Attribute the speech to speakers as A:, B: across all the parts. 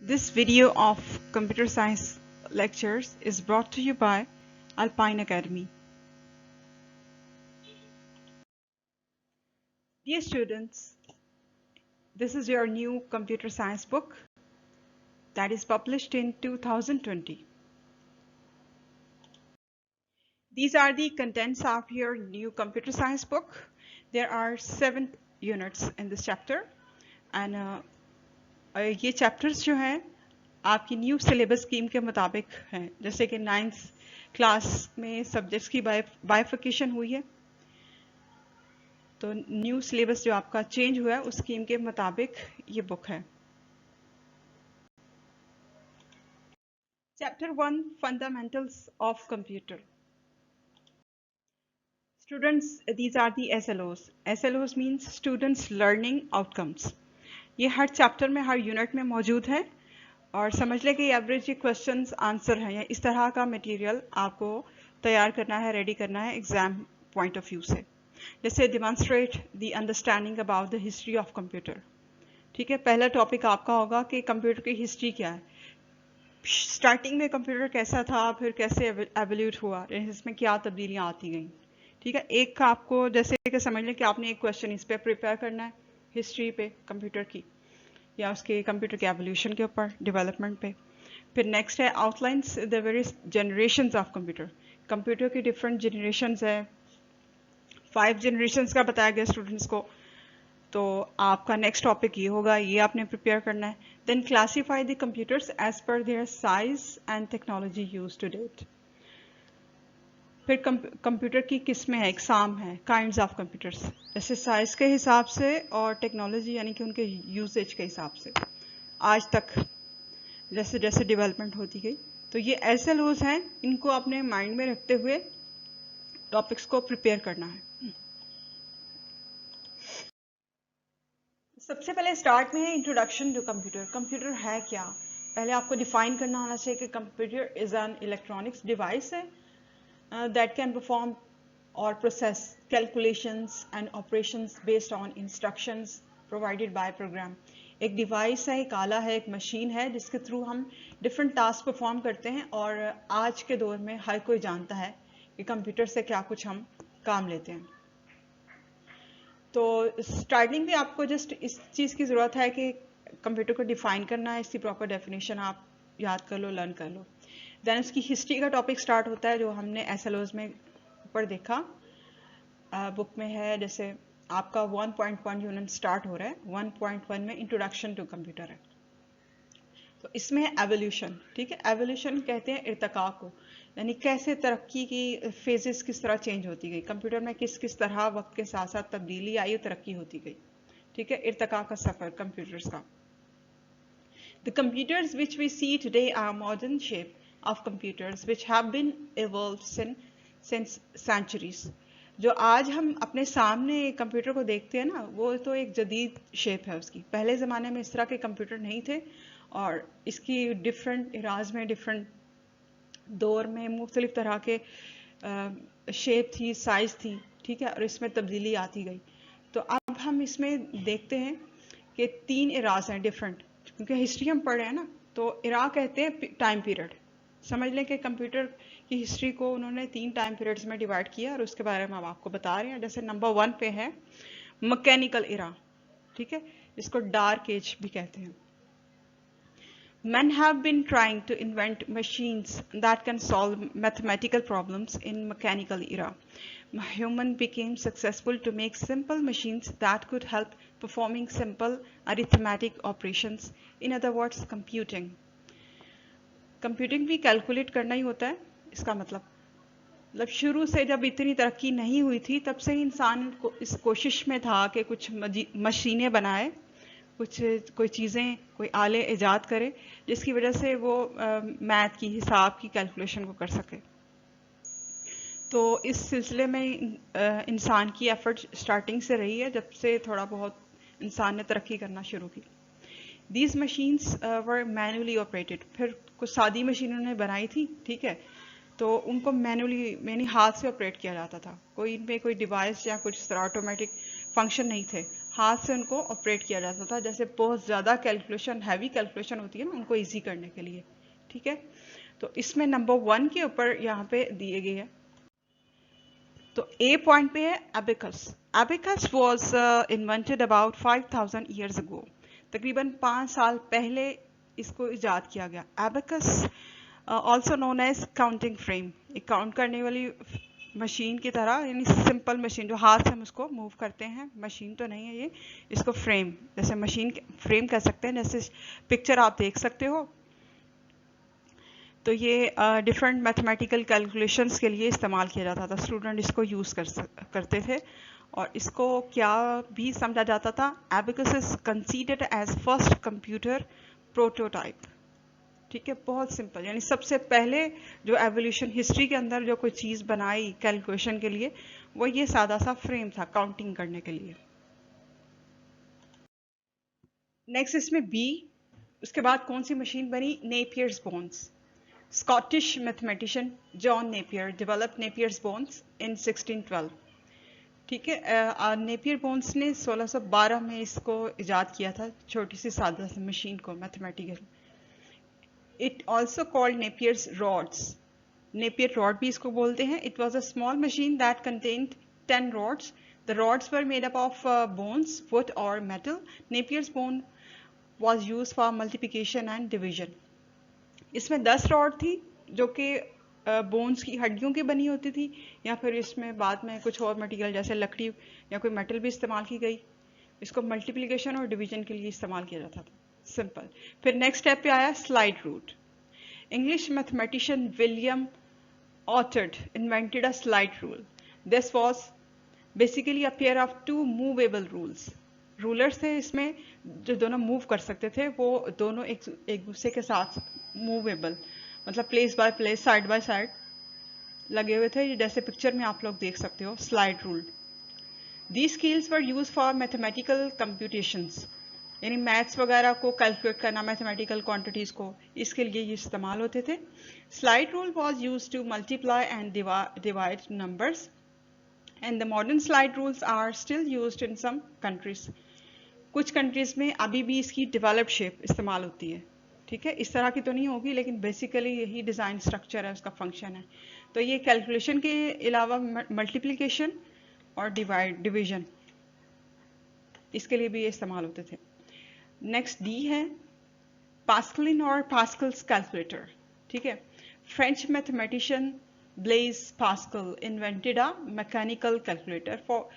A: This video of computer science lectures is brought to you by Alpine Academy. Dear students, this is your new computer science book that is published in 2020. These are the contents of your new computer science book. There are 7 units in this chapter and ये chapters जो हैं आपकी new syllabus scheme के मुताबिक हैं, जैसे कि 9th class में सब्जेक्ट्स की बाइफिकेशन हुई है, तो न्यू सिलेबस जो आपका चेंज हुआ है उस स्कीम के मुताबिक ये बुक है. Chapter 1 fundamentals of computer. Students, these are the SLOs. SLOs means students learning outcomes. ये हर चैप्टर में हर यूनिट में मौजूद है और समझ लें कि एवरेज ये क्वेश्चंस आंसर हैं या इस तरह का मटेरियल आपको तैयार करना है, रेडी करना है एग्जाम पॉइंट ऑफ व्यू से. जैसे demonstrate the understanding about the history of computer. ठीक है, पहला टॉपिक आपका होगा कि कंप्यूटर की हिस्ट्री क्या है, स्टार्टिंग में कंप्यूटर कैसा था, फिर कैसे एवोल्यूट हुआ, इसमें क्या तब्दीलियाँ आती गई. ठीक है, एक का आपको जैसे कि समझ लें कि आपने एक क्वेश्चन इस पर प्रिपेयर करना है हिस्ट्री पे कंप्यूटर की या उसके कंप्यूटर के एवोल्यूशन के ऊपर, डेवलपमेंट पे. फिर नेक्स्ट है outlines the various generations of computer. Computer की डिफरेंट जनरेशंस है, 5 जनरेशंस का बताया गया स्टूडेंट्स को. तो आपका नेक्स्ट टॉपिक ये होगा, ये आपने प्रिपेयर करना है. Then classify the computers as per their size and technology use to date. फिर कंप्यूटर की किस्में हैं, इकसाम है, काइंड्स ऑफ कंप्यूटर्स, जैसे साइज के हिसाब से और टेक्नोलॉजी यानी कि उनके यूसेज के हिसाब से आज तक जैसे जैसे डेवलपमेंट होती गई. तो ये SLOs हैं, इनको अपने माइंड में रखते हुए टॉपिक्स को प्रिपेयर करना है. सबसे पहले स्टार्ट में है इंट्रोडक्शन टू कंप्यूटर. कंप्यूटर है क्या, पहले आपको डिफाइन करना होना चाहिए कि computer is an electronics device है that can perform or process calculations and operations based on instructions provided by program. एक डिवाइस है, एक आला है, एक मशीन है जिसके थ्रू हम डिफरेंट टास्क परफॉर्म करते हैं. और आज के दौर में हर कोई जानता है कि कंप्यूटर से क्या कुछ हम काम लेते हैं. तो स्टार्टिंग में आपको जस्ट इस चीज़ की ज़रूरत है कि कंप्यूटर को डिफाइन करना है, इसकी प्रॉपर डेफिनेशन आप याद कर लो, लर्न कर लो. देन उसकी हिस्ट्री का टॉपिक स्टार्ट होता है जो हमने SLOs में ऊपर देखा, बुक में है. जैसे आपका 1.1 यूनिट स्टार्ट हो रहा है, 1.1 में इंट्रोडक्शन टू कंप्यूटर है. तो इसमें है एवोल्यूशन. ठीक है, एवोल्यूशन कहते हैं इर्तिका को, यानी कैसे तरक्की की फेजेस किस तरह चेंज होती गई, कंप्यूटर में किस किस तरह वक्त के साथ साथ तब्दीली आई, तरक्की होती गई. ठीक है, इर्तिका का सफ़र कंप्यूटर्स का. The computers which we see today are modern shape of computers which have been evolved since centuries. जो आज हम अपने सामने कंप्यूटर को देखते हैं ना, वो तो एक जदीद शेप है उसकी. पहले ज़माने में इस तरह के कंप्यूटर नहीं थे और इसकी डिफरेंट इराज में, डिफरेंट दौर में मुख्तलिफ तरह के शेप थी, साइज़ थी. ठीक है, और इसमें तब्दीली आती गई. तो अब हम इसमें देखते हैं कि 3 इराज हैं डिफरेंट, क्योंकि हिस्ट्री हम पढ़ रहे हैं ना. तो इरा कहते हैं टाइम पीरियड. समझ लें कि कंप्यूटर की हिस्ट्री को उन्होंने 3 टाइम पीरियड्स में डिवाइड किया और उसके बारे में हम आपको बता रहे हैं. जैसे नंबर 1 पे है मैकेनिकल इरा. ठीक है, जिसको डार्क एज भी कहते हैं. Men have been trying to invent machines that can solve mathematical problems in mechanical era. Human became successful to make simple machines that could help performing simple arithmetic operations. In other words, computing. Computing भी calculate करना ही होता है, इसका मतलब शुरू से जब इतनी तरक्की नहीं हुई थी तब से ही इंसान को इस कोशिश में था कि कुछ मशीनें बनाए, कोई चीज़ें, कोई आले ईजाद करे जिसकी वजह से वो मैथ की, हिसाब की कैलकुलेशन को कर सके. तो इस सिलसिले में इंसान की एफर्ट स्टार्टिंग से रही है, जब से थोड़ा बहुत इंसान ने तरक्की करना शुरू की. These machines were manually operated. फिर कुछ सादी मशीन उन्होंने बनाई थी. ठीक है, तो उनको मैनुअली यानी हाथ से ऑपरेट किया जाता था. कोई इनमें कोई डिवाइस या कुछ ऑटोमेटिक फंक्शन नहीं थे, हाथ से उनको ऑपरेट किया जाता था, जैसे बहुत ज़्यादा कैलकुलेशन, हैवी कैलकुलेशन होती है ना, उनको ईजी करने के लिए। ठीक है, तो इसमें नंबर 1 के ऊपर यहाँ पे दिए गए हैं। तो ए पॉइंट पे है abacus. Abacus was invented about 5000 years ago. तकरीबन 5 साल पहले इसको इजाद किया गया। Abacus also known as counting frame, एक काउंट करने वाली मशीन की तरह, यानी सिंपल मशीन जो हाथ से हम उसको मूव करते हैं, मशीन तो नहीं है ये, इसको फ्रेम, जैसे मशीन फ्रेम कह सकते हैं, जैसे पिक्चर आप देख सकते हो। तो ये डिफरेंट मैथमेटिकल कैलकुलेशंस के लिए इस्तेमाल किया जाता था, स्टूडेंट इसको यूज़ करते थे, और इसको क्या भी समझा जाता था, abacus is considered as first computer prototype. ठीक है, बहुत सिंपल, यानी सबसे पहले जो एवोल्यूशन हिस्ट्री के अंदर जो कोई चीज़ बनाई कैलकुलेशन के लिए, वो ये सादा सा फ्रेम था काउंटिंग करने के लिए। नेक्स्ट इसमें बी, उसके बाद कौन सी मशीन बनी, Napier's bones. Scottish mathematician John Napier developed Napier's bones in 1612. ठीक है, नेपियर बोन्स ने 1612 में इसको इजाद किया था, छोटी सी सादा सी मशीन को, mathematical. It also called Napier's rods, Napier rod भी इसको बोलते हैं। It was a small machine that contained 10 rods. The rods were made up of bones, wood or metal. Napier's bone was used for multiplication and division. इसमें 10 rod थी जो कि bones की हड्डियों की बनी होती थी, या फिर इसमें बाद में कुछ और मटेरियल जैसे लकड़ी या कोई मेटल भी इस्तेमाल की गई। इसको मल्टीप्लिकेशन और डिवीजन के लिए इस्तेमाल किया जाता था, सिंपल। फिर नेक्स्ट स्टेप पे आया slide rule. English mathematician William Oughtred invented a slide rule. This was basically a pair of 2 movable rules. Rulers थे इसमें जो दोनों मूव कर सकते थे, वो दोनों एक दूसरे के साथ मूवेबल, मतलब place by place, side by side लगे हुए थे, जैसे पिक्चर में आप लोग देख सकते हो, slide rule. These skills were use for mathematical computations, यानी मैथ्स वगैरह को कैलकुलेट करना, मैथमेटिकल क्वांटिटीज को, इसके लिए ये इस्तेमाल होते थे। Slide rule was use to multiply and divide numbers, and the modern slide rules are still used in some countries. कुछ कंट्रीज में अभी भी इसकी डेवलप्ड शेप इस्तेमाल होती है। ठीक है, इस तरह की तो नहीं होगी, लेकिन बेसिकली यही डिज़ाइन स्ट्रक्चर है, उसका फंक्शन है। तो ये कैलकुलेशन के अलावा मल्टीप्लिकेशन और डिवीजन, इसके लिए भी ये इस्तेमाल होते थे। नेक्स्ट डी है पास्कलिन और पास्कल्स कैलकुलेटर। ठीक है, French mathematician Blaise Pascal invented a mechanical calculator for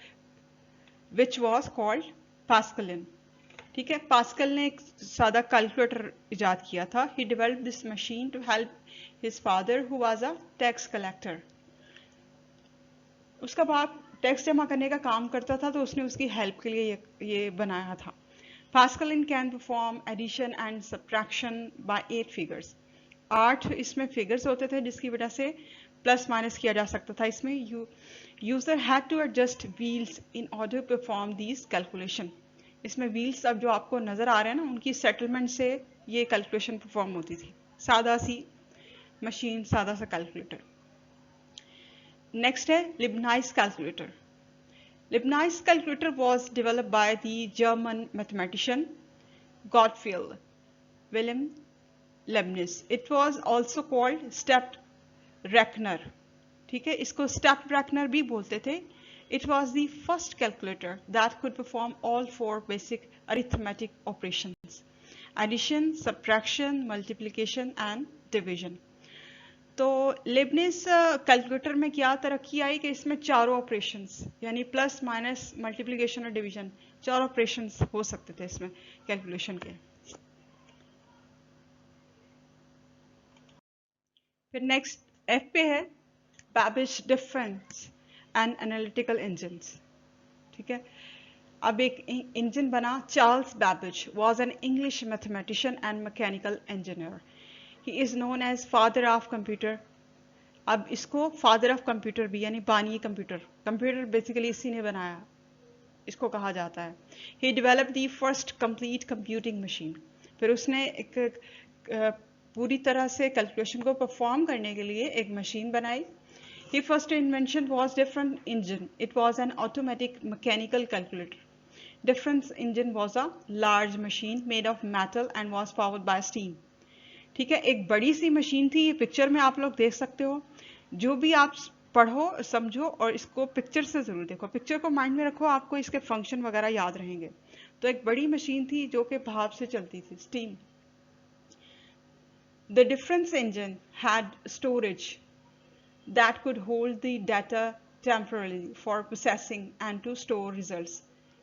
A: which was called Pascaline. ठीक है, पास्कल ने एक सादा कैलकुलेटर इजाद किया था। He developed this machine to help his father who was a tax collector. उसका बाप टैक्स जमा करने का काम करता था, तो उसने उसकी हेल्प के लिए ये बनाया था। Pascaline can perform addition and subtraction by 8 figures. 8 इसमें फिगर्स होते थे, जिसकी वजह से प्लस माइनस किया जा सकता था। इसमें user had to adjust wheels in order to perform these calculation. इसमें व्हील्स अब जो आपको नजर आ रहे हैं ना, उनकी सेटलमेंट से ये कैलकुलेशन परफॉर्म होती थी। सादा सी मशीन, सादा सा कैलकुलेटर। नेक्स्ट है Leibniz calculator. Leibniz calculator was developed by the German mathematician Gottfried William Leibniz. It was also called stepped reckoner. ठीक है, इसको स्टेप्ड रेकनर भी बोलते थे। It was the first calculator that could perform all 4 basic arithmetic operations: addition, subtraction, multiplication and division. तो Lebanese calculator में क्या तरक्की आई कि इसमें चारों ऑपरेशंस, यानी प्लस माइनस मल्टीप्लिकेशन और डिवीजन, 4 ऑपरेशंस हो सकते थे इसमें कैलकुलेशन के। फिर नेक्स्ट एफ पे है Babbage difference and analytical engines. ठीक है, अब एक इंजन बना। Charles Babbage was an English mathematician and mechanical engineer. He is known as father of computer. अब इसको फादर ऑफ कंप्यूटर भी, यानी बानी कंप्यूटर बेसिकली इसी ने बनाया, इसको कहा जाता है। He developed the first complete computing machine. फिर उसने एक पूरी तरह से कैलकुलेशन को परफॉर्म करने के लिए एक मशीन बनाई। His first invention was different engine. It was an automatic mechanical calculator. Difference engine was a large machine made of metal and was powered by steam. ठीक है, एक बड़ी सी मशीन थी, ये पिक्चर में आप लोग देख सकते हो। जो भी आप पढ़ो समझो और इसको पिक्चर से जरूर देखो, पिक्चर को माइंड में रखो, आपको इसके फंक्शन वगैरह याद रहेंगे। तो एक बड़ी मशीन थी जो कि भाप से चलती थी, steam. The difference engine had storage that could hold the data temporarily for processing and to store results.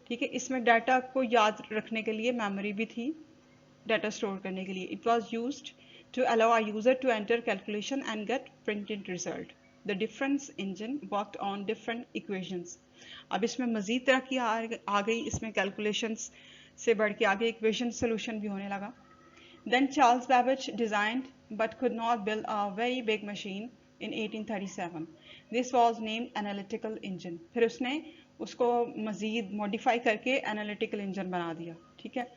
A: ठीक है, इसमें डाटा को याद रखने के लिए मेमोरी भी थी, डाटा स्टोर करने के लिए। It was used to allow a user to enter calculation and get printed result. The difference engine worked on different equations. अब इसमें मजीद तरक्की आ गई, इसमें कैलकुलेशंस से बढ़ के आगे इक्वेशन सोल्यूशन भी होने लगा। Then Charles Babbage designed but could not build a very big machine in 1837. This was named analytical engine. फिर उसने उसको मजीद मॉडिफाई करके एनालिटिकल इंजन बना दिया। ठीक है,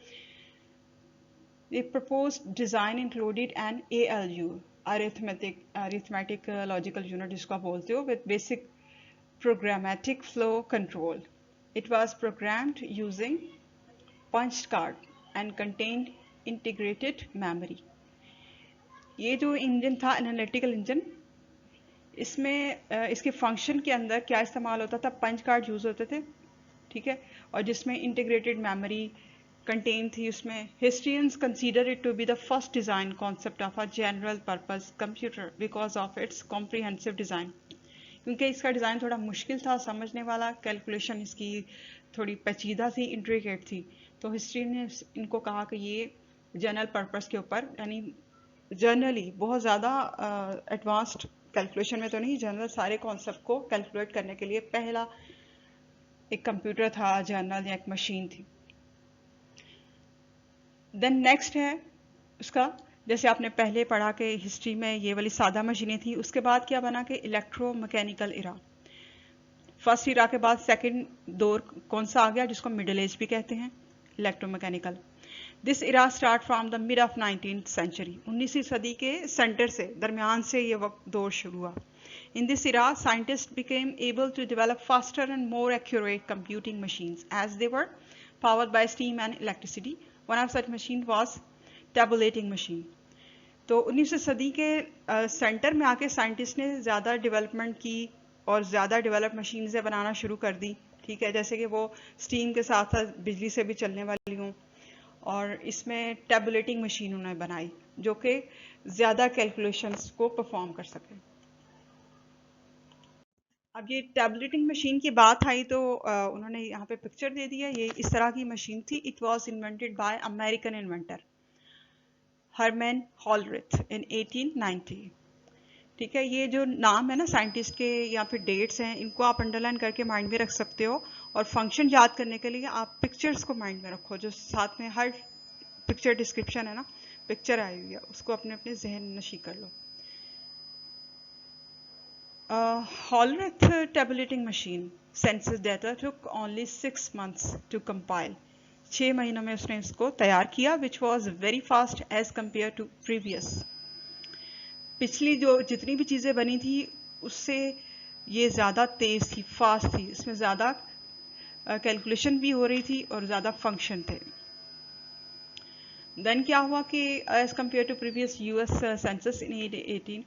A: The proposed design included an ALU, arithmetic logical unit जिसको आप बोलते हो, with basic programmatic flow control. It was programmed using punched card and contained integrated memory. ये जो इंजन था एनालिटिकल इंजन, इसमें इसके फंक्शन के अंदर क्या इस्तेमाल होता था, पंच कार्ड यूज होते थे। ठीक है, और जिसमें इंटीग्रेटेड मेमोरी कंटेन थी उसमें। Historians consider it to be the first design concept of a general purpose computer because of its comprehensive design. क्योंकि इसका डिज़ाइन थोड़ा मुश्किल था समझने वाला, कैलकुलेशन इसकी थोड़ी पेचीदा थी, इंट्रिकेट थी, तो हिस्ट्री ने इनको कहा कि ये जनरल पर्पस के ऊपर, यानी जनरली बहुत ज़्यादा एडवांस्ड कैलकुलेशन में तो नहीं, जनरल सारे कॉन्सेप्ट को कैलकुलेट करने के लिए पहला एक कंप्यूटर था, जनरल या एक मशीन थी। देन नेक्स्ट है उसका, जैसे आपने पहले पढ़ा कि हिस्ट्री में ये वाली सादा मशीनें थी, उसके बाद क्या बना कि इलेक्ट्रोमैकेनिकल इरा। फर्स्ट इरा के बाद सेकंड दौर कौन सा आ गया, जिसको मिडिल एज भी कहते हैं, electromechanical. This era start from the mid of 19th century, 19वीं सदी के सेंटर से, दरमियान से ये वक्त दौर शुरू हुआ। In this era, scientists became able to develop faster and more accurate computing machines as they were powered by steam and electricity. One of such machines was tabulating machine. तो 19वीं सदी के सेंटर में आके साइंटिस्ट ने ज़्यादा development की और ज़्यादा डेवलप मशीन से बनाना शुरू कर दी। ठीक है, जैसे कि वो स्टीम के साथ साथ बिजली से भी चलने वाली हों, और इसमें टेबुलेटिंग मशीन उन्होंने बनाई जो कि ज़्यादा कैलकुलेशंस को परफॉर्म कर सके। अब ये टेबलेटिंग मशीन की बात आई तो उन्होंने यहाँ पे पिक्चर दे दिया, ये इस तरह की मशीन थी। It was invented by American inventor Herman Hollerith in 1890। ठीक है, ये जो नाम है ना साइंटिस्ट के या फिर डेट्स हैं, इनको आप अंडरलाइन करके माइंड में रख सकते हो, और फंक्शन याद करने के लिए आप पिक्चर्स को माइंड में रखो, जो साथ में हर पिक्चर डिस्क्रिप्शन है ना, पिक्चर आई हुई है, उसको अपने अपने जहन नशी कर लो। Hollerith tabulating machine census data took only 6 months to compile. 6 महीनों में उसने इसको तैयार किया, which was very fast as compared to previous. पिछली जो जितनी भी चीज़ें बनी थी उससे ये ज़्यादा तेज़ थी, फास्ट थी, इसमें ज़्यादा कैलकुलेशन भी हो रही थी और ज़्यादा फंक्शन थे। देन क्या हुआ कि as compared to previous US census in 18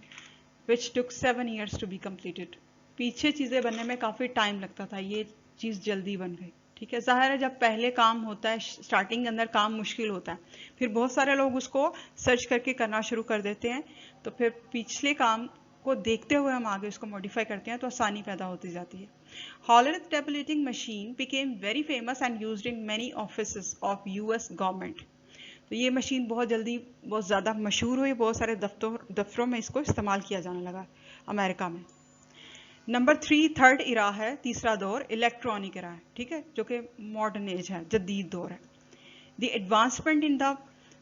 A: which took 7 years to be completed. पीछे चीज़ें बनने में काफ़ी टाइम लगता था, ये चीज़ जल्दी बन गई। ठीक है, ज़ाहिर है जब पहले काम होता है, स्टार्टिंग के अंदर काम मुश्किल होता है, फिर बहुत सारे लोग उसको सर्च करके करना शुरू कर देते हैं, तो फिर पिछले काम को देखते हुए हम आगे उसको मॉडिफाई करते हैं, तो आसानी पैदा होती जाती है। Hollerith tabulating machine became very famous and used in many offices of US government. तो ये मशीन बहुत जल्दी बहुत ज़्यादा मशहूर हुई, बहुत सारे दफ्तरों में इसको इस्तेमाल किया जाने लगा अमेरिका में। नंबर 3 थर्ड इरा है, तीसरा दौर इलेक्ट्रॉनिक इरा है। ठीक है, जो कि मॉडर्न एज है, जदीद दौर है। The advancement in the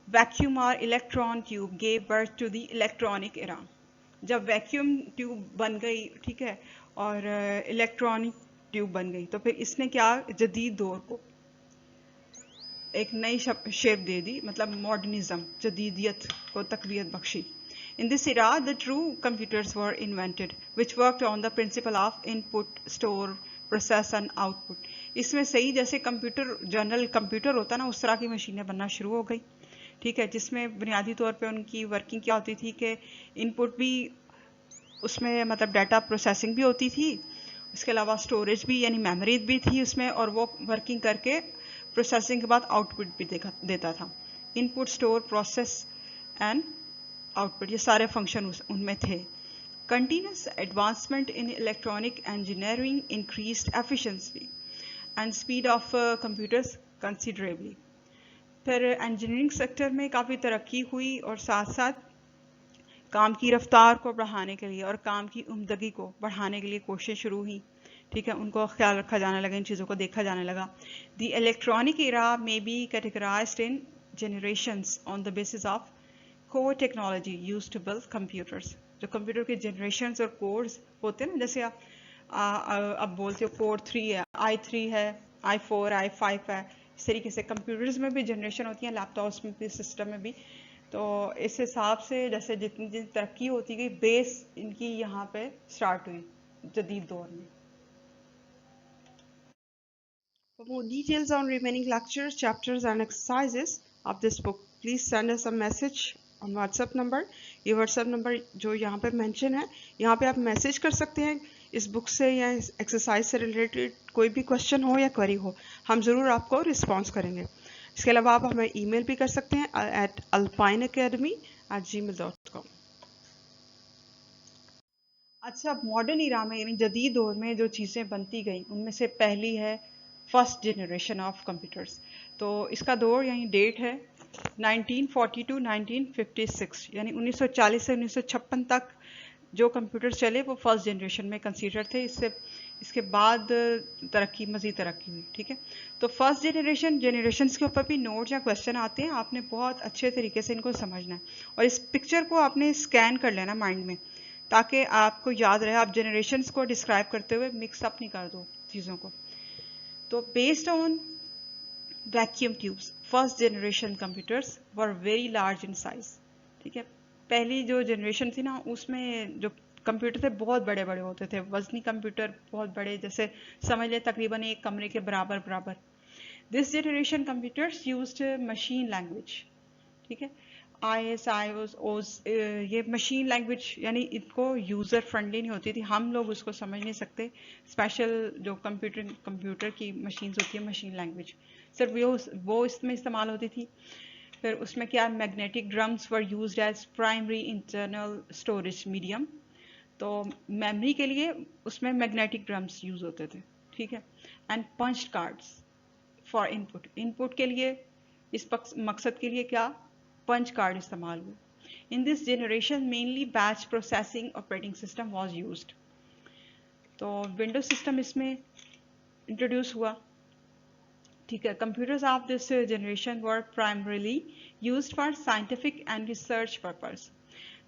A: vacuum और electron tube gave birth to the electronic era. जब वैक्यूम ट्यूब बन गई, ठीक है, और इलेक्ट्रॉनिक ट्यूब बन गई, तो फिर इसने क्या जदीद दौर को एक नई शेप दे दी, मतलब मॉडर्निज्म, जदीदियत को तकवीयत Bakshi. In this era, the true computers were invented, which worked on the principle of input, store, process and output. इसमें सही जैसे कंप्यूटर जनरल कंप्यूटर होता है ना, उस तरह की मशीनें बनना शुरू हो गई, ठीक है, जिसमें बुनियादी तौर पे उनकी वर्किंग क्या होती थी कि इनपुट भी उसमें मतलब डाटा प्रोसेसिंग भी होती थी, इसके अलावा स्टोरेज भी यानी मेमोरी भी थी उसमें, और वो वर्किंग करके प्रोसेसिंग के बाद आउटपुट भी देता था। Input, store, process and output, ये सारे फंक्शन उनमें थे। Continuous advancement in electronic engineering increased efficiency and speed of computers considerably. फिर इंजीनियरिंग सेक्टर में काफ़ी तरक्की हुई और साथ साथ काम की रफ्तार को बढ़ाने के लिए और काम की उम्दगी को बढ़ाने के लिए कोशिश शुरू हुई, ठीक है, उनको ख्याल रखा जाने लगा, इन चीज़ों को देखा जाने लगा। The electronic era may be categorized in generations on the basis of core technology used to build computers. जो कंप्यूटर के जनरेशंस और कोर्स होते हैं ना, जैसे आप बोलते हो कोर 3 है, i3 है, i4, i5 है, इस तरीके से कंप्यूटर्स में भी जनरेशन होती है, लैपटॉप्स में भी, सिस्टम में भी। तो इस हिसाब से जैसे जितनी जितनी तरक्की होती गई, बेस इनकी यहाँ पे स्टार्ट हुई जदीद दौर में। For more details on remaining lectures, chapters and exercises of this book, please send us a message on WhatsApp number। ये WhatsApp number जो यहाँ पे मेंशन है, यहाँ पे आप मैसेज कर सकते हैं इस बुक से या इस एक्सरसाइज से रिलेटेड कोई भी क्वेश्चन हो या क्वेरी हो, हम ज़रूर आपको रिस्पॉन्स करेंगे। इसके अलावा आप हमें ईमेल भी कर सकते हैं at alpineacademy@gmail.com। अच्छा, मॉडर्न इरा में यानी जदीद दौर में जो चीज़ें बनती गई उनमें से पहली है फर्स्ट जनरेशन ऑफ कंप्यूटर्स। तो इसका दौर यानी डेट है 1940 टू 1956, यानी 1940 से 1956 तक जो कंप्यूटर चले वो फर्स्ट जनरेशन में कंसीडर थे। इसके बाद मज़ीद तरक्की हुई, ठीक है। तो फर्स्ट जनरेशन्स के ऊपर भी नोट्स या क्वेश्चन आते हैं, आपने बहुत अच्छे तरीके से इनको समझना है और इस पिक्चर को आपने स्कैन कर लेना माइंड में, ताकि आपको याद रहे, आप जनरेशन्स को डिस्क्राइब करते हुए मिक्स अप नहीं कर दो चीज़ों को। तो based on vacuum tubes, first generation computers were very large in size, ठीक है। पहली जो जनरेशन थी ना, उसमें जो कंप्यूटर थे बहुत बड़े बड़े होते थे, वजनी कंप्यूटर बहुत बड़े, जैसे समझ लें तकरीबन एक कमरे के बराबर। This generation computers used machine language, ठीक है। ये मशीन लैंग्वेज यानी इनको यूज़र फ्रेंडली नहीं होती थी, हम लोग उसको समझ नहीं सकते। स्पेशल जो कंप्यूटर की मशीन्स होती है, मशीन लैंग्वेज सिर्फ वो इसमें इस्तेमाल होती थी। फिर उसमें क्या, magnetic drums were used as primary internal storage medium. तो मेमोरी के लिए उसमें मैग्नेटिक ड्रम्स यूज होते थे, ठीक है। And punch cards for input के लिए, इस मकसद के लिए क्या, पंच कार्ड इस्तेमाल हुए। इन this generation mainly batch processing operating system was used. तो विंडोज सिस्टम इसमें इंट्रोड्यूस हुआ, ठीक है। Computers of this generation were primarily used for scientific and research purpose.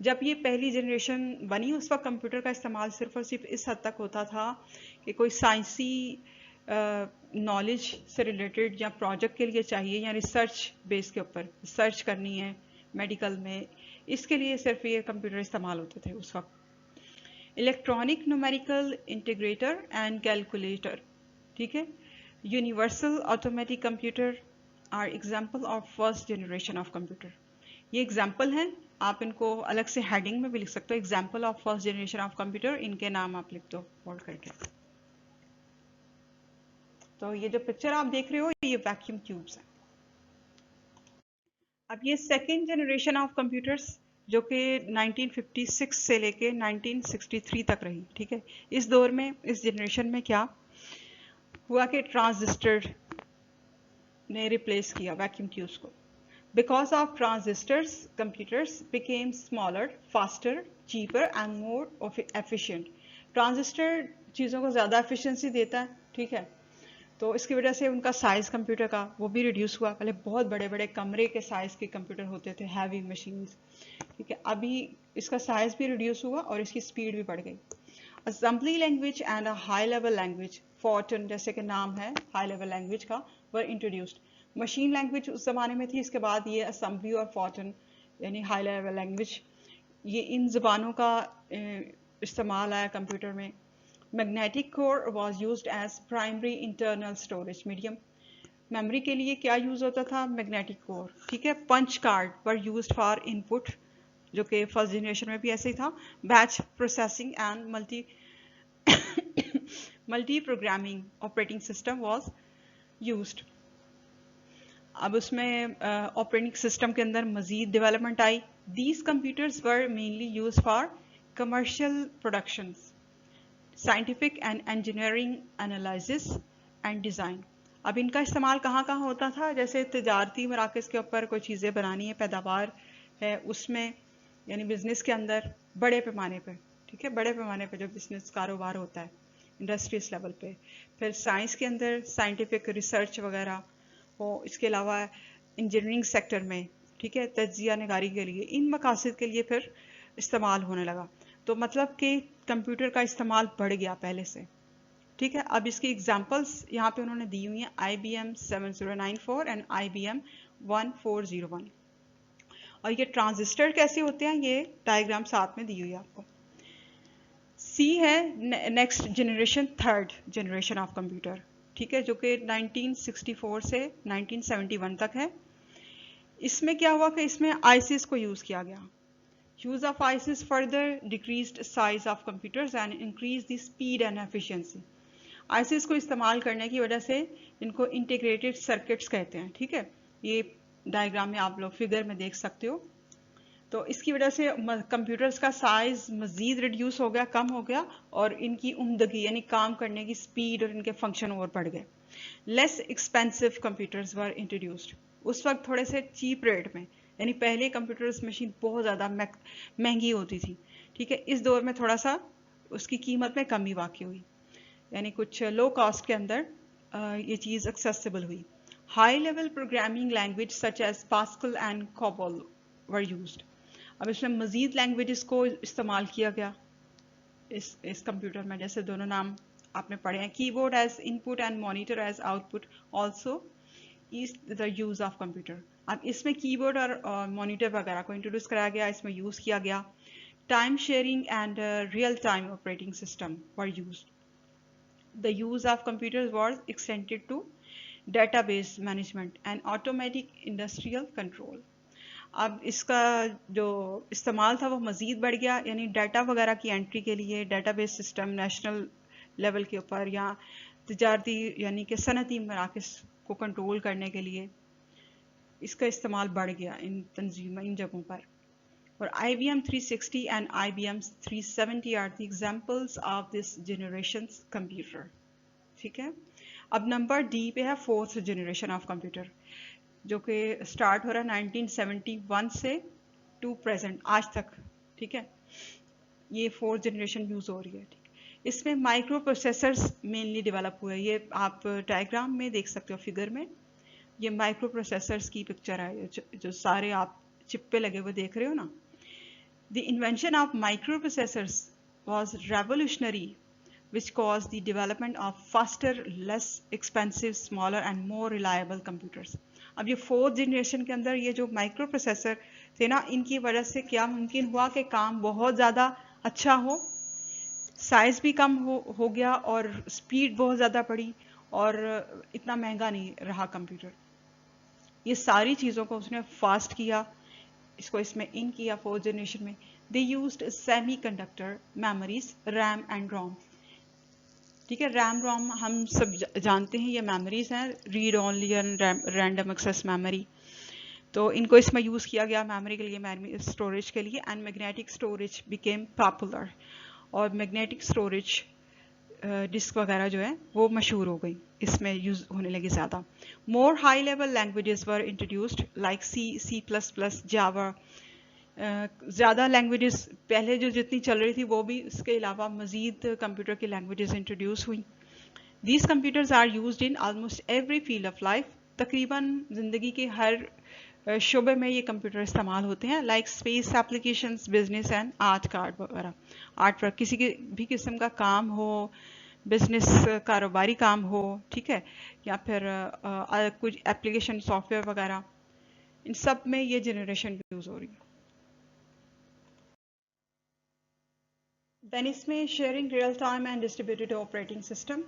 A: जब ये पहली जनरेशन बनी, उस वक्त कंप्यूटर का इस्तेमाल सिर्फ और सिर्फ इस हद तक होता था कि कोई साइंसी नॉलेज से रिलेटेड या प्रोजेक्ट के लिए चाहिए, या रिसर्च बेस के ऊपर रिसर्च करनी है मेडिकल में, इसके लिए सिर्फ ये कंप्यूटर इस्तेमाल होते थे उस वक्त। Electronic numerical integrator and calculator, ठीक है। Universal automatic computer are example of first generation of computer. ये एग्जाम्पल हैं, आप इनको अलग से हेडिंग में भी लिख सकते हो, example of first generation of computer, इनके नाम आप लिख दो बोल्ड करके। तो ये जो पिक्चर आप देख रहे हो, ये वैक्यूम ट्यूब्स हैं। अब ये सेकेंड जनरेशन ऑफ कंप्यूटर्स जो कि 1956 से लेके 1963 तक रही, ठीक है। इस दौर में, इस जनरेशन में क्या हुआ कि ट्रांजिस्टर ने रिप्लेस किया वैक्यूम ट्यूब्स को। Because of transistors, computers became smaller, faster, cheaper and more efficient. Transistor चीज़ों को ज़्यादा एफिशिएंसी देता है, ठीक है। तो इसकी वजह से उनका साइज़ कंप्यूटर का वो भी रिड्यूस हुआ। पहले बहुत बड़े बड़े कमरे के साइज़ के कंप्यूटर होते थे, हैवी मशीन्स, ठीक है। अभी इसका साइज़ भी रिड्यूस हुआ और इसकी स्पीड भी बढ़ गई। Assembly language and a high level language, Fortran जैसे कि नाम है हाई लेवल लैंग्वेज का, वर इंट्रोड्यूस्ड। मशीन लैंग्वेज उस ज़माने में थी, इसके बाद ये असेंबली और फॉर्टन यानी हाई लेवल लैंग्वेज, ये इन ज़बानों का इस्तेमाल आया कंप्यूटर में। Magnetic core was used as primary internal storage medium. Memory के लिए क्या यूज होता था? Magnetic core. ठीक है। Punch card were used for input, जो कि फर्स्ट जनरेशन में भी ऐसे ही था। Batch processing and multi programming operating system was used. अब उसमें ऑपरेटिंग सिस्टम के अंदर मजीद डेवलपमेंट आई। These computers were mainly use for commercial production, scientific and engineering analysis and design. अब इनका इस्तेमाल कहाँ कहाँ होता था? जैसे तजारती मराकज़ के ऊपर कोई चीज़ें बनानी है, पैदावार है उसमें, यानी बिजनेस के अंदर बड़े पैमाने पे, ठीक है, बड़े पैमाने पे जो बिजनेस कारोबार होता है इंडस्ट्रीज लेवल पे। फिर साइंस के अंदर साइंटिफिक रिसर्च वगैरह हो। इसके अलावा इंजीनियरिंग सेक्टर में, ठीक है, तज्जिया निगारी के लिए, इन मकासद के लिए फिर इस्तेमाल होने लगा। तो मतलब कि कंप्यूटर का इस्तेमाल बढ़ गया पहले से। ठीक है। अब इसकी एग्जांपल्स यहाँ पे उन्होंने दी हुई हैं, IBM 7094 एंड IBM 1401। और ये ट्रांजिस्टर कैसे होते हैं, ये डायग्राम साथ में दी हुई है आपको। C है next generation, third generation of computer, ठीक है, जो कि 1964 से 1971 तक है। इसमें क्या हुआ कि इसमें ICs को यूज किया गया। Use of ICs further decreased size of computers and increased the speed and efficiency. ICs को इस्तेमाल करने की वजह से इनको इंटीग्रेटेड सर्किट्स कहते हैं। ठीक है, ये डायग्राम में आप लोग फिगर में देख सकते हो। तो इसकी वजह से कंप्यूटर्स का साइज मजीद रिड्यूस हो गया, कम हो गया, और इनकी उम्दगी यानी काम करने की स्पीड और इनके फंक्शन और बढ़ गए। Less expensive computers were introduced. उस वक्त थोड़े से चीप रेट में, यानी पहले कंप्यूटर्स मशीन बहुत ज़्यादा महंगी होती थी। ठीक है, इस दौर में थोड़ा सा उसकी कीमत में कमी वाक़ई हुई, यानी कुछ लो कॉस्ट के अंदर ये चीज़ एक्सेसिबल हुई। High level programming language such as Pascal and COBOL were used. अब इसमें मज़ीद लैंग्वेजेस को इस्तेमाल किया गया इस कंप्यूटर में, जैसे दोनों नाम आपने पढ़े हैं, keyboard as input and monitor as output also is the use of computer. अब इसमें कीबोर्ड और मॉनिटर वगैरह को इंट्रोड्यूस कराया गया, इसमें यूज किया गया। Time sharing and real time operating system were used. The use of computers was extended to database management and automatic industrial control. अब इसका जो इस्तेमाल था वो मज़ीद बढ़ गया, यानी डाटा वगैरह की एंट्री के लिए डेटाबेस सिस्टम नेशनल लेवल के ऊपर, या तजारती यानी कि सनती मराकज़ को कंट्रोल करने के लिए इसका इस्तेमाल बढ़ गया इन तंजीम, इन जगहों पर। और IBM 360 and IBM 370 are the examples of this generations computer. ठीक है। अब नंबर D पे है फोर्थ जनरेशन ऑफ कंप्यूटर, जो कि स्टार्ट हो रहा है 1971 से टू प्रेजेंट, आज तक। ठीक है, ये फोर्थ जनरेशन यूज हो रही है। ठीक, इसमें माइक्रो प्रोसेसर्स मेनली डेवलप हुए। ये आप डायग्राम में देख सकते हो, फिगर में, ये माइक्रो प्रोसेसर्स की पिक्चर है, जो सारे आप चिप पे लगे हुए देख रहे हो ना। The invention of micro processors was revolutionary which caused the development of faster, less expensive, smaller and more reliable computers. अब ये फोर्थ जनरेशन के अंदर ये जो माइक्रो प्रोसेसर थे ना, इनकी वजह से क्या मुमकिन हुआ कि काम बहुत ज़्यादा अच्छा हो, साइज भी कम हो गया, और स्पीड बहुत ज़्यादा बढ़ी, और इतना महंगा नहीं रहा कंप्यूटर। ये सारी चीज़ों को उसने फास्ट किया, इसको इसमें इन किया फोर्थ जनरेशन में। They used semi conductor memories, RAM and ROM. ठीक है, रैम रोम हम सब जानते हैं, ये मेमोरीज हैं, read only and random access memory. तो इनको इसमें यूज़ किया गया मेमोरी के लिए, स्टोरेज के लिए। And magnetic storage became popular, और मैग्नेटिक स्टोरेज डिस्क वगैरह जो है वो मशहूर हो गई, इसमें यूज़ होने लगी ज़्यादा। मोर high level languages were introduced like C++, जावा। ज़्यादा लैंग्वेजेस पहले जो जितनी चल रही थी वो भी, इसके अलावा मज़ीद कंप्यूटर की लैंग्वेजेस इंट्रोड्यूस हुई। These computers are used in almost every field of life. तकरीबन ज़िंदगी के हर शोबे में ये कंप्यूटर इस्तेमाल होते हैं, like space applications, business and art card वगैरह। आर्ट वर्क, किसी के भी किस्म का काम हो, बिजनेस कारोबारी काम हो, ठीक है, या फिर कुछ एप्लीकेशन सॉफ्टवेयर वगैरह, इन सब में ये जनरेशन यूज़ हो रही है। देन इसमें sharing real time and distributed operating system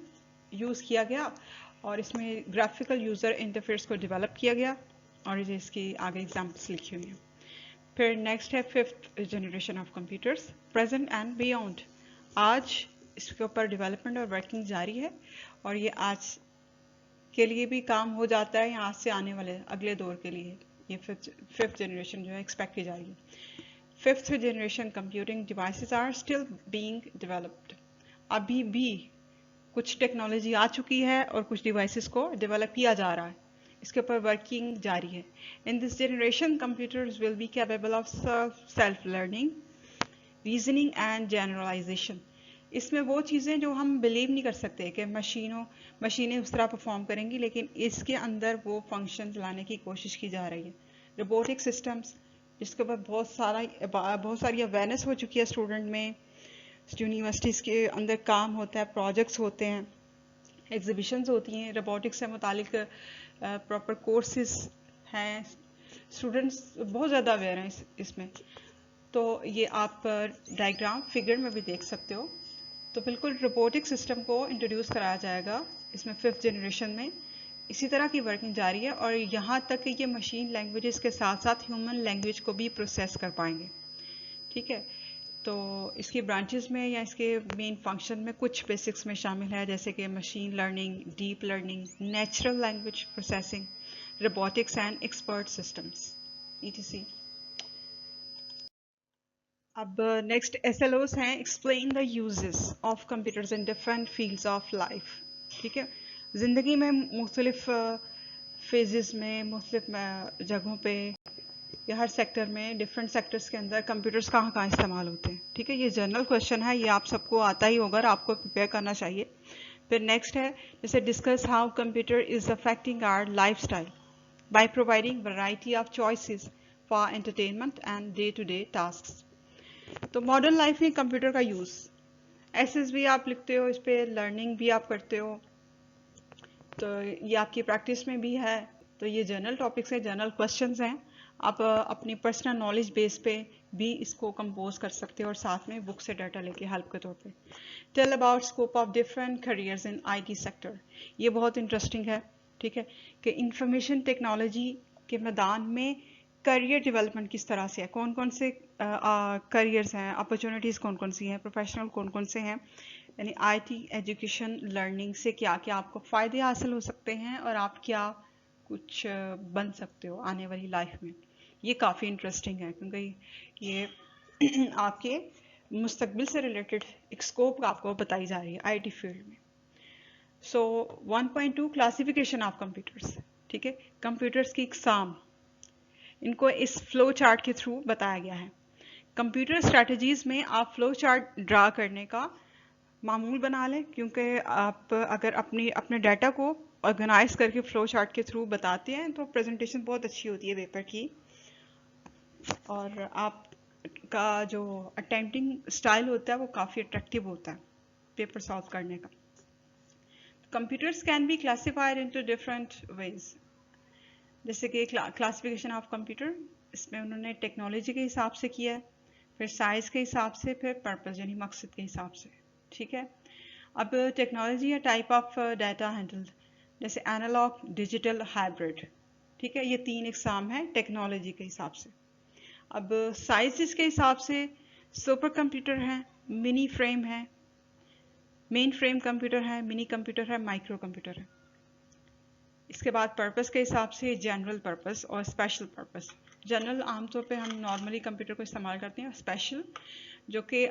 A: use किया गया और इसमें ग्राफिकल यूज़र इंटरफेस को डेवलप किया गया और ये इसकी आगे एग्जाम्पल्स लिखी हुई हैं। फिर नेक्स्ट है fifth generation of computers, present and beyond. आज इसके ऊपर डेवलपमेंट और वर्किंग जारी है और ये आज के लिए भी काम हो जाता है या आज से आने वाले अगले दौर के लिए ये फिफ्थ जनरेशन जो है एक्सपेक्ट की जा रही है। Fifth generation computing devices are still being developed. अभी भी कुछ टेक्नोलॉजी आ चुकी है और कुछ डिवाइसेस को डेवलप किया जा रहा है, इसके ऊपर वर्किंग जारी है। In this generation computers will be capable of self learning, reasoning and generalization. इसमें वो चीज़ें जो हम बिलीव नहीं कर सकते कि मशीनें उस तरह परफॉर्म करेंगी, लेकिन इसके अंदर वो फंक्शन लाने की कोशिश की जा रही है। रोबोटिक सिस्टम्स, जिसके ऊपर बहुत सारी अवेयरनेस हो चुकी है स्टूडेंट में, यूनिवर्सिटीज़ के अंदर काम होता है, प्रोजेक्ट्स होते हैं, एग्जीबिशंस होती हैं, रोबोटिक्स से मुतालिक प्रॉपर कोर्सेज हैं, स्टूडेंट्स बहुत ज़्यादा अवेयर हैं इसमें। तो ये आप डायग्राम फिगर में भी देख सकते हो। तो बिल्कुल रोबोटिक सिस्टम को इंट्रोड्यूस कराया जाएगा इसमें फिफ्थ जनरेशन में। इसी तरह की वर्किंग जारी है और यहाँ तक कि ये मशीन लैंग्वेजेस के साथ साथ ह्यूमन लैंग्वेज को भी प्रोसेस कर पाएंगे। ठीक है, तो इसकी ब्रांचेस में या इसके मेन फंक्शन में कुछ बेसिक्स में शामिल है, जैसे कि machine learning, deep learning, natural language processing, robotics and expert systems etc। अब नेक्स्ट SLOs हैं, explain the uses of computers in different fields of life. ठीक है, ज़िंदगी में मुख्तलिफ फेजेस में, मुख्तलिफ जगहों पे या हर सेक्टर में, डिफरेंट सेक्टर्स के अंदर कंप्यूटर्स कहाँ कहाँ इस्तेमाल होते हैं। ठीक है, ये जनरल क्वेश्चन है, ये आप सबको आता ही होगा और आपको प्रिपेयर करना चाहिए। फिर नेक्स्ट है जैसे discuss how computer is affecting our life style by providing variety of choices for entertainment and day to day task. तो मॉडर्न लाइफ में कंप्यूटर का यूज़, SSB आप लिखते हो, इस पर लर्निंग भी आप करते हो, तो ये आपकी प्रैक्टिस में भी है। तो ये जनरल टॉपिक्स हैं, जनरल क्वेश्चंस हैं, आप अपनी पर्सनल नॉलेज बेस पे भी इसको कंपोज कर सकते हो और साथ में बुक से डाटा लेके हेल्प के तौर पे। Tell about scope of different careers in IT sector, ये बहुत इंटरेस्टिंग है। ठीक है, कि इंफॉर्मेशन टेक्नोलॉजी के मैदान में करियर डेवलपमेंट किस तरह से है, कौन कौन से करियर्स हैं, अपॉर्चुनिटीज़ कौन कौन सी हैं, प्रोफेशनल कौन कौन से हैं, यानी IT एजुकेशन लर्निंग से क्या क्या आपको फ़ायदे हासिल हो सकते हैं और आप क्या कुछ बन सकते हो आने वाली लाइफ में। ये काफ़ी इंटरेस्टिंग है क्योंकि ये आपके मुस्तकबिल से रिलेटेड एक स्कोप आपको बताई जा रही है IT फील्ड में। सो 1.2 क्लासिफिकेशन ऑफ कंप्यूटर्स। ठीक है, कंप्यूटर्स की इकसाम, इनको इस फ्लो चार्ट के थ्रू बताया गया है। कंप्यूटर स्ट्रेटजीज में आप फ्लो चार्ट ड्रा करने का मामूल बना लें, क्योंकि आप अगर अपने डाटा को ऑर्गेनाइज करके फ्लो चार्ट के थ्रू बताते हैं तो प्रेजेंटेशन बहुत अच्छी होती है पेपर की, और आपका जो अटेम्प्टिंग स्टाइल होता है वो काफ़ी अट्रैक्टिव होता है पेपर सॉल्व करने का। Computers can be classified into different ways, जैसे कि क्लासिफिकेशन ऑफ कंप्यूटर, इसमें उन्होंने टेक्नोलॉजी के हिसाब से किया है, फिर साइज के हिसाब से, फिर पर्पस यानी मकसद के हिसाब से। ठीक है, अब टेक्नोलॉजी या टाइप ऑफ डाटा हैंडल, जैसे एनालॉग, डिजिटल, हाइब्रिड। ठीक है, ये 3 इकसाम है टेक्नोलॉजी के हिसाब से। अब साइज के हिसाब से सुपर कंप्यूटर है, मिनी फ्रेम है, मेन फ्रेम कंप्यूटर है, मिनी कंप्यूटर है, माइक्रो कंप्यूटर है। इसके बाद पर्पस के हिसाब से जनरल पर्पस और स्पेशल पर्पस। जनरल आमतौर पे हम नॉर्मली कंप्यूटर को इस्तेमाल करते हैं, स्पेशल जो कि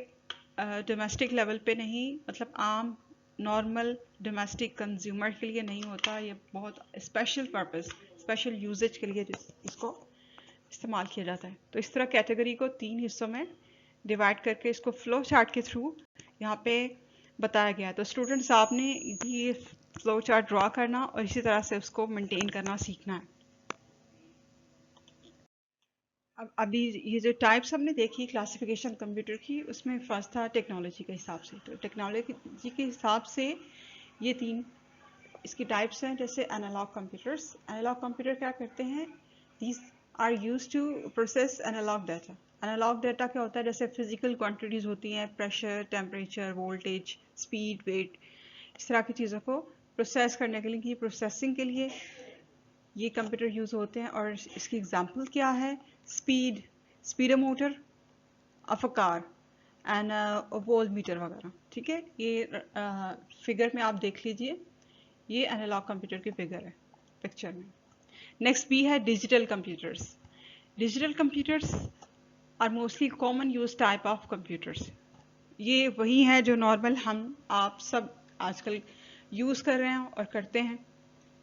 A: डोमेस्टिक लेवल पे नहीं, मतलब आम नॉर्मल डोमेस्टिक कंज्यूमर के लिए नहीं होता, ये बहुत स्पेशल पर्पस, स्पेशल यूजेज के लिए इसको इस्तेमाल किया जाता है। तो इस तरह कैटेगरी को 3 हिस्सों में डिवाइड करके इसको फ्लो चार्ट के थ्रू यहाँ पे बताया गया। तो स्टूडेंट्स आपने भी फ्लो चार्ट ड्रॉ करना और इसी तरह से उसको मेंटेन करना सीखना है। अब अभी ये जो टाइप्स हमने देखी क्लासिफिकेशन कंप्यूटर की, उसमें फर्स्ट था टेक्नोलॉजी के हिसाब से। तो टेक्नोलॉजी के हिसाब से ये 3 इसकी टाइप्स हैं, जैसे एनालॉग कंप्यूटर्स। एनालॉग कंप्यूटर क्या करते हैं, these are use to process analog data. Analog data क्या होता है, जैसे फिजिकल क्वांटिटीज होती हैं, pressure, temperature, voltage, speed, weight, इस तरह की चीज़ों को प्रोसेस करने के लिए, प्रोसेसिंग के लिए ये कंप्यूटर यूज़ होते हैं। और इसकी एग्जांपल क्या है, speed, speedometer of a car and volt meter वगैरह। ठीक है, ये फिगर में आप देख लीजिए, ये एनालॉग कंप्यूटर की फिगर है पिक्चर में। नेक्स्ट बी है digital computers. Digital computers are mostly common use type of computers. ये वही है जो नॉर्मल हम आप सब आजकल यूज़ कर रहे हैं और करते हैं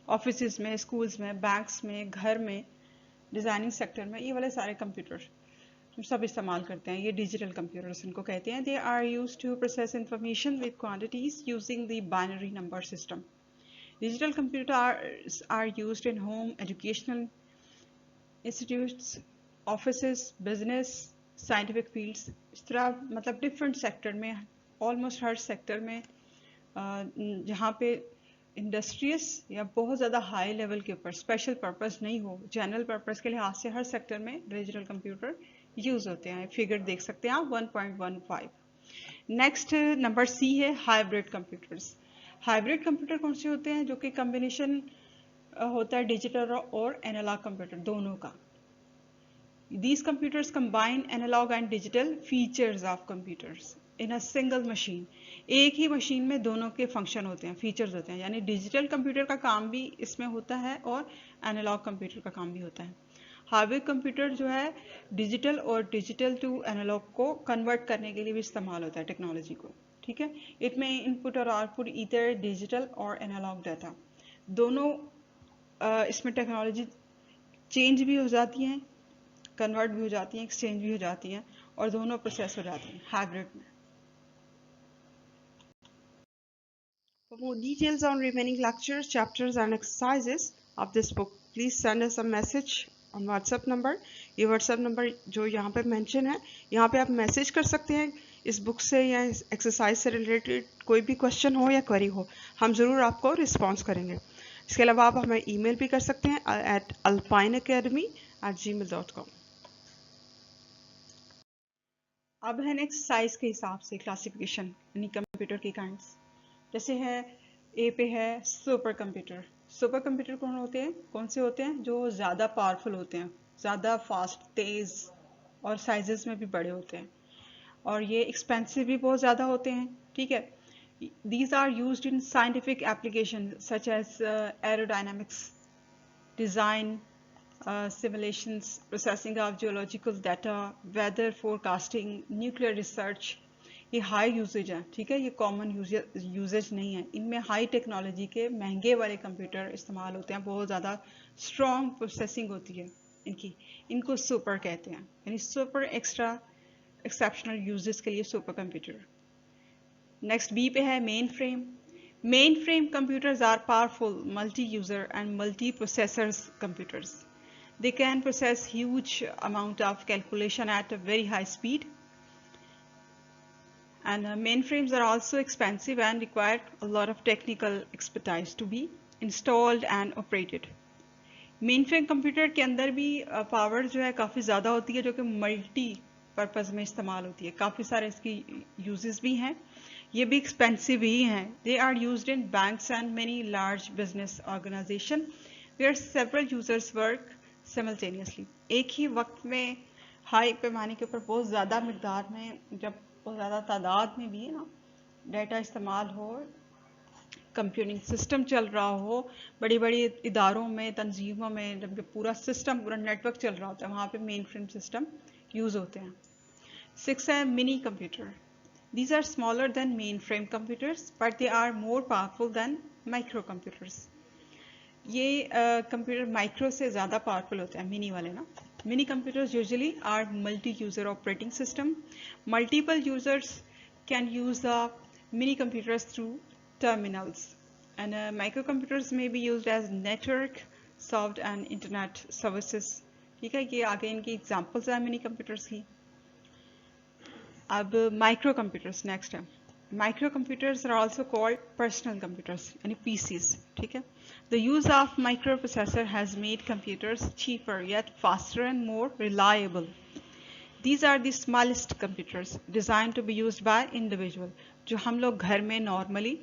A: ऑफिस में, स्कूल्स में, बैंक्स में, घर में, डिज़ाइनिंग सेक्टर में, ये वाले सारे कंप्यूटर हम सब इस्तेमाल करते हैं। ये डिजिटल कंप्यूटर्स इनको कहते हैं। They are use to process information with quantities using the binary number system. Digital computers are used in home, educational institutes, offices, business, scientific fields, इस तरह मतलब डिफरेंट सेक्टर में, ऑलमोस्ट हर सेक्टर में जहाँ पे इंडस्ट्रियस या बहुत ज़्यादा हाई लेवल के ऊपर स्पेशल पर्पस नहीं हो, जनरल पर्पस के लिहाज से हर सेक्टर में डिजिटल कंप्यूटर यूज़ होते हैं। फिगर देख सकते हैं आप 1.15। नेक्स्ट नंबर सी है हाइब्रिड कंप्यूटर्स। हाइब्रिड कंप्यूटर कौन से होते हैं, जो कि कम्बिनेशन होता है डिजिटल और एनालॉग कंप्यूटर दोनों का। These computers combine analog and digital features of computers in a single machine. एक ही मशीन में दोनों के फंक्शन होते हैं, फीचर्स होते हैं। यानी डिजिटल कंप्यूटर का काम भी इसमें होता है और एनालॉग कंप्यूटर का काम भी होता है। हाइब्रिड कंप्यूटर जो है डिजिटल और डिजिटल टू एनालॉग को कन्वर्ट करने के लिए भी इस्तेमाल होता है टेक्नोलॉजी को। ठीक है, इट में इनपुट और आउटपुट ईदर डिजिटल और एनालॉग डाटा दोनों इसमें टेक्नोलॉजी चेंज भी हो जाती हैं, कन्वर्ट भी हो जाती हैं, एक्सचेंज भी हो जाती हैं और दोनों प्रोसेस हो जाती हैं हाइब्रिड में। For more details on remaining lectures, chapters and exercises of this book, please send us a message on WhatsApp number। ये WhatsApp नंबर जो यहाँ पे मेंशन है, यहाँ पे आप मैसेज कर सकते हैं इस बुक से या इस एक्सरसाइज से रिलेटेड कोई भी क्वेश्चन हो या क्वेरी हो, हम ज़रूर आपको रिस्पॉन्स करेंगे। इसके अलावा आप हमें ईमेल भी कर सकते हैं at alpineacademy@gmail.com। अब है नेक्स्ट साइज के हिसाब से क्लासिफिकेशन, यानी कंप्यूटर की काइंड्स। जैसे है ए पे है सुपर कंप्यूटर। सुपर कंप्यूटर कौन से होते हैं, जो ज़्यादा पावरफुल होते हैं, ज़्यादा फास्ट, तेज़ और साइजेस में भी बड़े होते हैं, और ये एक्सपेंसिव भी बहुत ज़्यादा होते हैं। ठीक है, these are used in scientific application such as aerodynamics, design, simulations, processing of geological data, weather forecasting, nuclear research। ये हाई यूजेज है। ठीक है, ये कॉमन यूजेज नहीं है। इनमें हाई टेक्नोलॉजी के महंगे वाले कंप्यूटर इस्तेमाल होते हैं, बहुत ज़्यादा स्ट्रॉन्ग प्रोसेसिंग होती है इनकी, इनको सुपर कहते हैं, यानी सुपर एक्स्ट्रा एक्सेप्शनल यूजेस के लिए सुपर कंप्यूटर। नेक्स्ट बी पे है mainframe. Mainframe computers are powerful multi user and multi processors computers. They can process huge amount of calculation at a very high speed. And mainframes are also expensive and require a lot of technical expertise to be installed and operated. Mainframe computer के अंदर भी power जो है काफ़ी ज़्यादा होती है, जो कि मल्टी पर्पज़ में इस्तेमाल होती है। काफ़ी सारे इसकी यूजेस भी हैं, ये भी एक्सपेंसिव ही हैं। They are used in banks and many large business organization where several users work simultaneously। एक ही वक्त में हाई पैमाने के ऊपर बहुत ज़्यादा मकदार में, जब बहुत ज़्यादा तादाद में भी है ना डाटा इस्तेमाल हो, कंप्यूटिंग सिस्टम चल रहा हो, बड़ी बड़ी इदारों में, तंजीमों में, जब पूरा सिस्टम, पूरा नेटवर्क चल रहा होता है, वहाँ पे मेन फ्रेम सिस्टम यूज़ होते हैं। 6 है mini computer. These are smaller than mainframe computers, but they are more powerful than micro computers। ये कंप्यूटर माइक्रो से ज़्यादा पावरफुल होते हैं, मिनी वाले ना। Mini computers usually are multi user operating system. Multiple users can use the mini computers through terminals and micro computers में be used as network soft and internet services. ठीक है, ये आगे इनकी एग्जांपल्स हैं मिनी कंप्यूटर्स की। अब micro computers next है। Microcomputers are also called personal computers, यानी PCs, ठीक है. The use of microprocessor has made computers cheaper yet faster and more reliable. These are the smallest computers designed to be used by individual, जो हम लोग घर में normally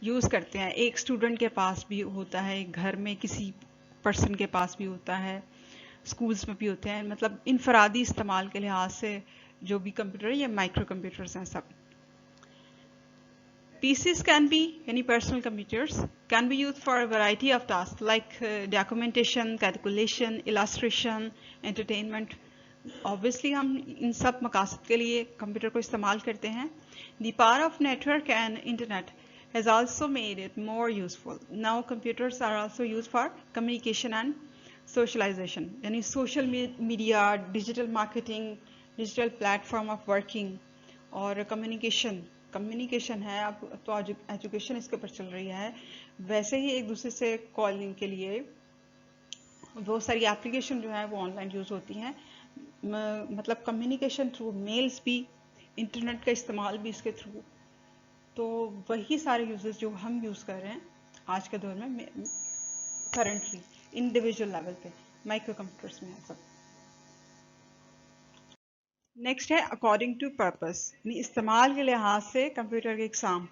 A: use करते हैं. एक स्टूडेंट के पास भी होता है, घर में किसी पर्सन के पास भी होता है, स्कूल्स में भी होते हैं. मतलब इनफरादी इस्तेमाल के लिहाज से जो भी कंप्यूटर, ये माइक्रो कंप्यूटर्स हैं सब. PCs can be, any personal computers, can be used for a variety of tasks like documentation, calculation, illustration, entertainment. Obviously हम इन सब मकासद के लिए कंप्यूटर को इस्तेमाल करते हैं. The power of network and internet has also made it more useful. Now computers are also used for communication and socialization. यानी social media, digital marketing, digital platform of working और कम्युनिकेशन है. अब तो education इसके ऊपर चल रही है. वैसे ही एक दूसरे से कॉलिंग के लिए बहुत सारी एप्लीकेशन जो है वो ऑनलाइन यूज़ होती हैं. मतलब कम्युनिकेशन थ्रू मेल्स भी, इंटरनेट का इस्तेमाल भी इसके थ्रू. तो वही सारे यूजेस जो हम यूज़ कर रहे हैं आज के दौर में करंटली इंडिविजुअल लेवल पे माइक्रो कंप्यूटर्स में है सब. नेक्स्ट है अकॉर्डिंग टू पर्पस, यानी इस्तेमाल के लिहाज से कंप्यूटर के इकसाम.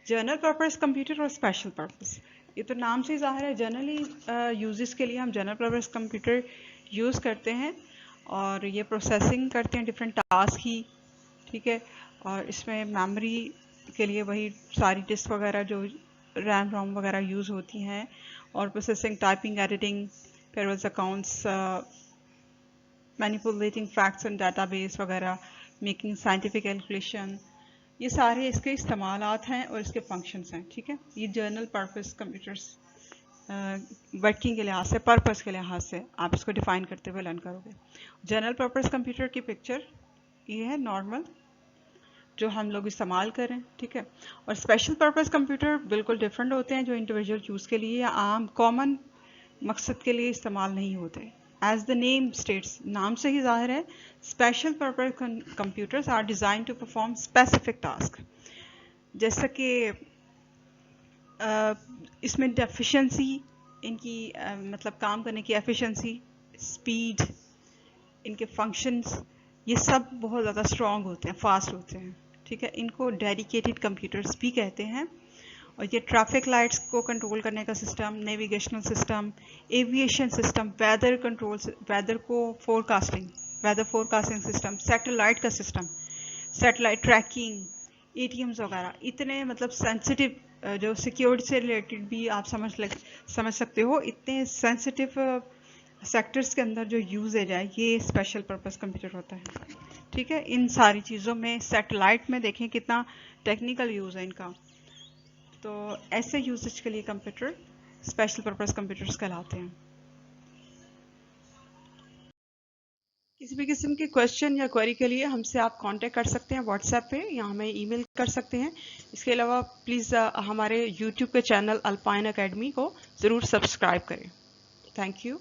A: जनरल पर्पस कंप्यूटर और स्पेशल पर्पस. ये तो नाम से ज़ाहिर है, जनरली यूजेस के लिए हम जनरल पर्पस कंप्यूटर यूज़ करते हैं और ये प्रोसेसिंग करते हैं डिफरेंट टास्क की, ठीक है. और इसमें मेमोरी के लिए वही सारी डिस्क वगैरह जो रैम रोम वगैरह यूज़ होती हैं, और processing, typing, editing, payrolls, accounts, manipulating facts and database वगैरह, मेकिंग साइंटिफिक कैलकुलेशन, ये सारे इसके इस्तेमालात हैं और इसके फंक्शंस हैं, ठीक है. ये जनरल पर्पस कंप्यूटर्स वर्किंग के लिहाज से, पर्पस के लिहाज से आप इसको डिफाइन करते हुए लर्न करोगे. जनरल पर्पस कंप्यूटर की पिक्चर ये है नॉर्मल जो हम लोग इस्तेमाल करें, ठीक है. और स्पेशल पर्पस कंप्यूटर बिल्कुल डिफरेंट होते हैं, जो इंडिविजुअल यूज़ के लिए या आम कॉमन मकसद के लिए इस्तेमाल नहीं होते. As the name states, नाम से ही जाहिर है, special purpose computers are designed to perform specific task. जैसा कि इसमें efficiency, इनकी मतलब काम करने की efficiency, speed, इनके functions, ये सब बहुत ज़्यादा strong होते हैं, fast होते हैं, ठीक है. इनको dedicated computers भी कहते हैं. और ये ट्रैफिक लाइट्स को कंट्रोल करने का system, navigational system, aviation system, weather control, weather को forecasting, weather forecasting system, satellite का सिस्टम, सैटेलाइट ट्रैकिंग, ATMs वगैरह, इतने मतलब सेंसिटिव, जो सिक्योरिटी से रिलेटेड भी आप समझ सकते हो, इतने सेंसिटिव सेक्टर्स के अंदर जो यूजेज है, ये स्पेशल पर्पस कंप्यूटर होता है, ठीक है. इन सारी चीज़ों में सैटेलाइट में देखें कितना टेक्निकल यूज़ है इनका. तो ऐसे यूजेज के लिए कंप्यूटर स्पेशल पर्पस कंप्यूटर्स कहलाते हैं. किसी भी किस्म के क्वेश्चन या क्वेरी के लिए हमसे आप कांटेक्ट कर सकते हैं व्हाट्सएप पे, या हमें ईमेल कर सकते हैं. इसके अलावा प्लीज़ हमारे यूट्यूब के चैनल अल्पाइन अकेडमी को ज़रूर सब्सक्राइब करें. Thank you.